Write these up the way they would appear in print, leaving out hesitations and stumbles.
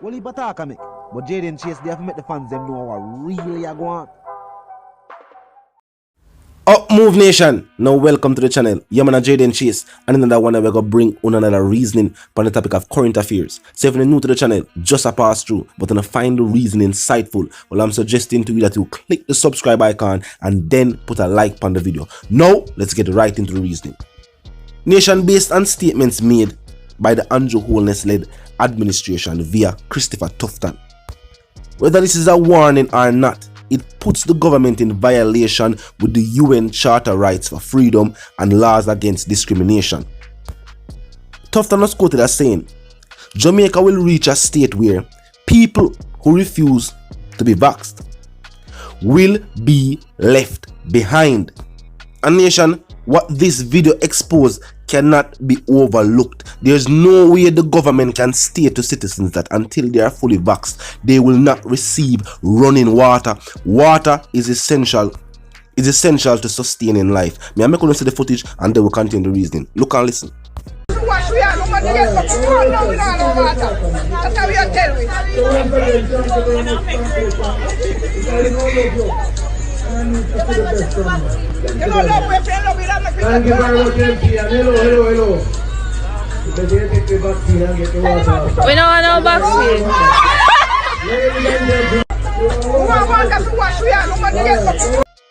Well, he bataka make, but Jayden Chase, they have to make the fans them know what really are going on. Up Move Nation, now welcome to the channel. I'm JAYDEN Chase, and another one we're gonna bring on another reasoning on the topic of current affairs. So if you're new to the channel, just a pass through, but when you find the reasoning insightful, well, I'm suggesting to you that you click the subscribe icon and then put a like on the video. Now, let's get right into the reasoning. Nation, based on statements made by the Holness led administration via Christopher Tufton. Whether this is a warning or not, it puts the government in violation with the UN Charter Rights for Freedom and laws against discrimination. Tufton was quoted as saying, Jamaica will reach a state where people who refuse to be vaxxed will be left behind. A nation, what this video exposed cannot be overlooked. There's no way the government can state to citizens that until they are fully vaxxed, they will not receive running water. Water is essential to sustaining life. May I make you see the footage and then we'll continue the reasoning. Look and listen. Thank you very much, MP. Hello. We don't want no vaccine.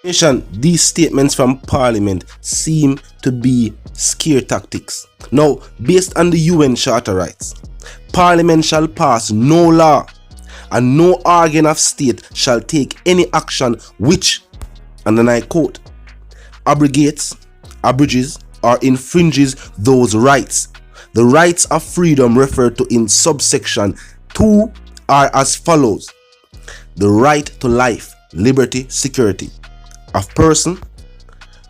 Nation, these statements from Parliament seem to be scare tactics. Now, based on the UN Charter Rights, Parliament shall pass no law and no organ of state shall take any action which, and then I quote, abrogates, abridges, or infringes those rights. The rights of freedom referred to in subsection 2 are as follows: the right to life, liberty, security of person,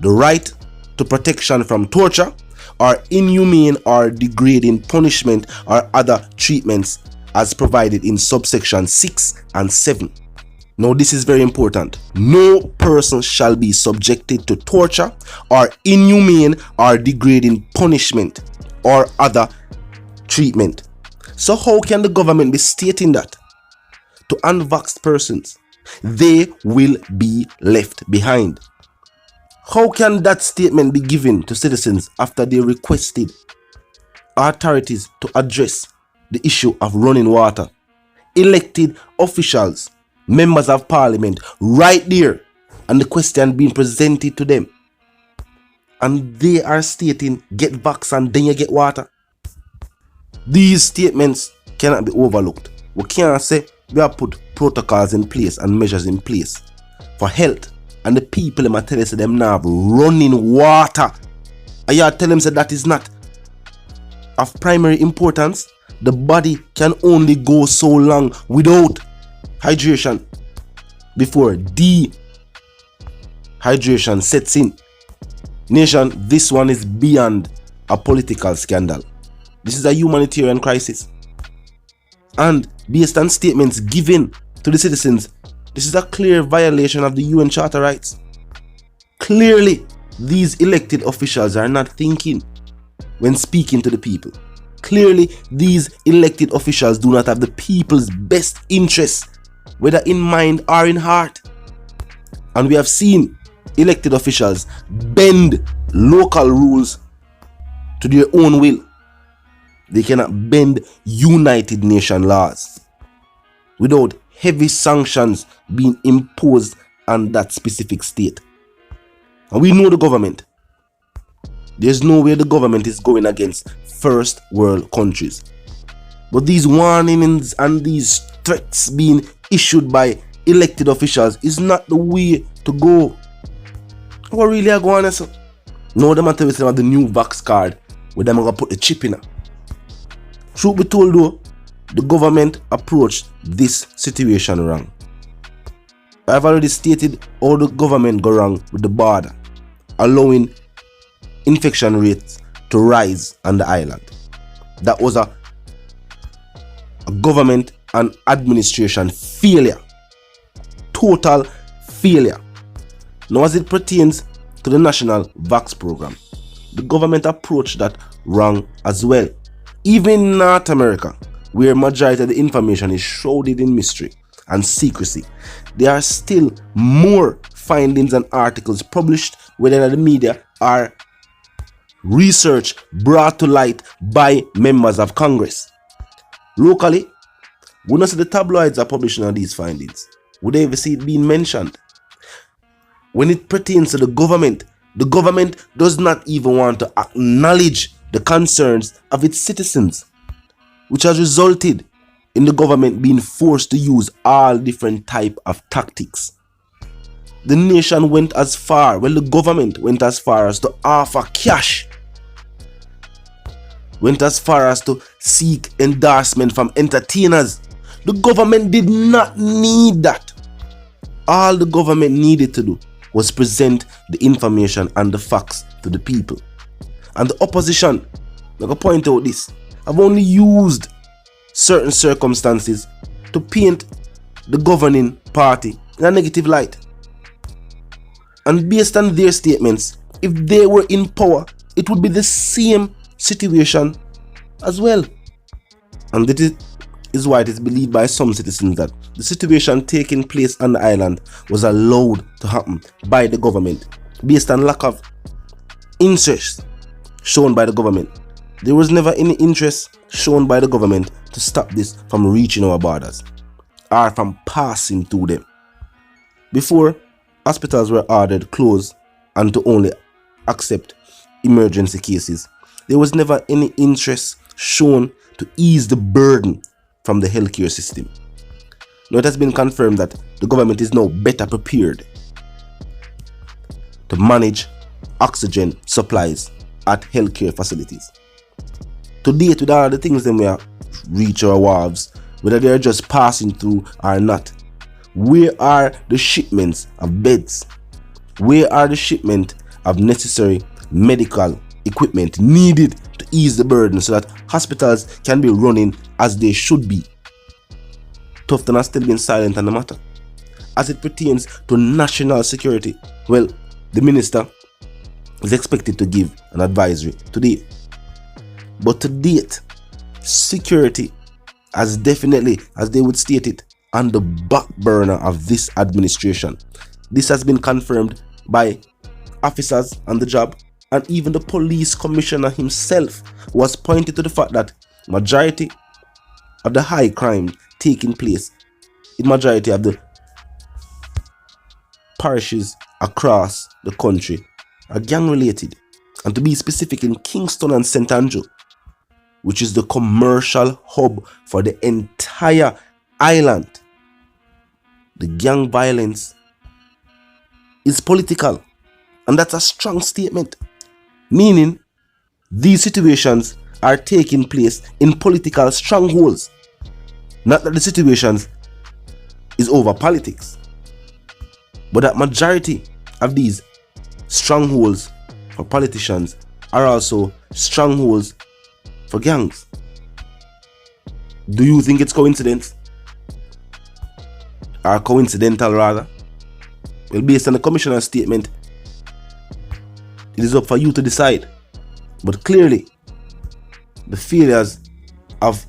the right to protection from torture or inhumane or degrading punishment or other treatments as provided in subsection 6 and 7. Now this is very important. No person shall be subjected to torture or inhumane or degrading punishment or other treatment. So how can the government be stating that to unvaxxed persons they will be left behind? How can that statement be given to citizens after they requested authorities to address the issue of running water? Elected officials, members of parliament, right there, and the question being presented to them, and they are stating get vaccine and then you get water. These statements cannot be overlooked. We can't say we have put protocols in place and measures in place for health, and the people them tell us them now have running water, and you tell them that is not of primary importance. The body can only go so long without hydration before dehydration sets in. Nation, this one is beyond a political scandal. This is a humanitarian crisis. And based on statements given to the citizens, this is a clear violation of the UN Charter Rights. Clearly, these elected officials are not thinking when speaking to the people. Clearly, these elected officials do not have the people's best interests, whether in mind or in heart. And we have seen elected officials bend local rules to their own will. They cannot bend United Nations laws without heavy sanctions being imposed on that specific state. And we know the government. There's no way the government is going against first world countries. But these warnings and these threats being issued by elected officials is not the way to go. What really are going on? So? No, them tell us about the new vax card where them are going to put the chip in. Truth be told though, the government approached this situation wrong. I've already stated how the government go wrong with the border, allowing infection rates to rise on the island. That was a government and administration failure. Total failure. Now as it pertains to the national vax program, the government approached that wrong as well. Even in North America, where majority of the information is shrouded in mystery and secrecy, there are still more findings and articles published, whether in the media or research brought to light by members of Congress. Locally, we don't see the tabloids are publishing on these findings. Would they ever see it being mentioned? When it pertains to the government does not even want to acknowledge the concerns of its citizens, which has resulted in the government being forced to use all different type of tactics. The nation went as far, the government went as far as to offer cash, went as far as to seek endorsement from entertainers. The government did not need that. All the government needed to do was present the information and the facts to the people. And the opposition, I'm going to point out this, have only used certain circumstances to paint the governing party in a negative light. And based on their statements, if they were in power, it would be the same situation as well. And this is why it is believed by some citizens that the situation taking place on the island was allowed to happen by the government based on lack of interest shown by the government. There was never any interest shown by the government to stop this from reaching our borders or from passing through them. Before, hospitals were ordered closed and to only accept emergency cases. There was never any interest shown to ease the burden from the healthcare system. Now it has been confirmed that the government is now better prepared to manage oxygen supplies at healthcare facilities. To date, with all the things that we are reach our wharves, whether they are just passing through or not, where are the shipments of beds? Where are the shipment of necessary medical equipment needed to ease the burden so that hospitals can be running as they should be? Tufton has still been silent on the matter. As it pertains to national security, well, the minister is expected to give an advisory today. But to date, security has definitely, as they would state it, on the back burner of this administration. This has been confirmed by officers on the job, and even the police commissioner himself was pointed to the fact that majority of the high crime taking place in majority of the parishes across the country are gang related, and to be specific, in Kingston and St. Andrew, which is the commercial hub for the entire island, the gang violence is political, and that's a strong statement, meaning these situations are taking place in political strongholds. Not that the situations is over politics, but that majority of these strongholds for politicians are also strongholds for gangs. Do you think it's coincidence? Or coincidental rather? Well, based on the commissioner's statement, it is up for you to decide. But clearly, the failures of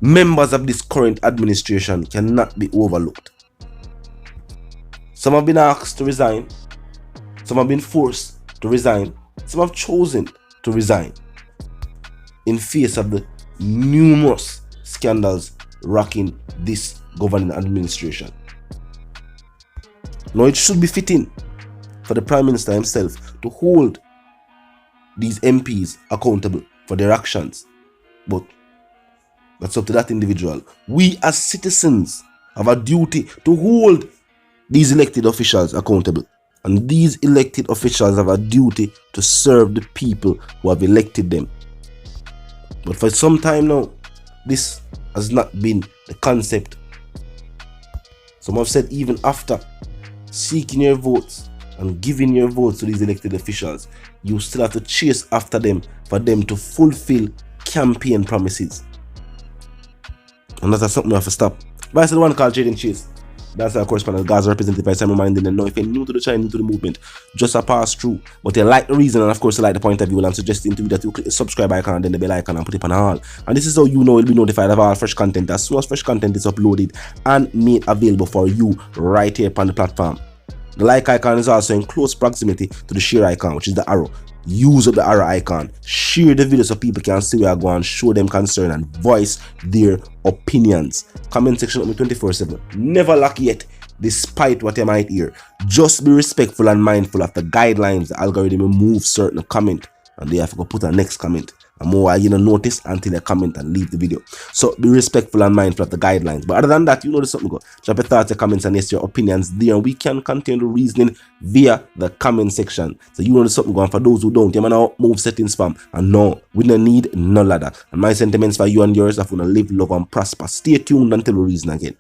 members of this current administration cannot be overlooked. Some have been asked to resign, some have been forced to resign, some have chosen to resign in face of the numerous scandals rocking this governing administration. Now it should be fitting for the Prime Minister himself to hold these MPs accountable for their actions, but that's up to that individual. We as citizens have a duty to hold these elected officials accountable, and these elected officials have a duty to serve the people who have elected them. But for some time now, this has not been the concept. Some have said even after seeking your votes and giving your votes to these elected officials, you still have to chase after them for them to fulfill campaign promises. And that's something we have to stop. But I said one called JAYDEN Chase. That's our correspondent, Gaza representative. I'm reminding them, now if you're new to the channel, new to the movement, just a pass through. But you like the reason, and of course you like the point of view, and I'm suggesting to you that you click the subscribe icon and then the bell icon and put it on all. And this is how you know you'll be notified of all fresh content as soon as fresh content is uploaded and made available for you right here upon the platform. The like icon is also in close proximity to the share icon, which is the arrow. Use up the arrow icon, share the video so people can see where I go and show them concern and voice their opinions. Comment section with me 24/7. Never lack yet, despite what you might hear. Just be respectful and mindful of the guidelines. The algorithm will move certain comment and they have to go put a next comment. And more you don't notice until you comment and leave the video. So be respectful and mindful of the guidelines. But other than that, you know there's something good. Drop your thoughts, your comments, and yes, your opinions there. And we can continue the reasoning via the comment section. So you know there's something going. For those who don't, you might now move settings from. And no, we don't need no ladder. And my sentiments for you and yours, if you want to live, love, and prosper. Stay tuned until we reason again.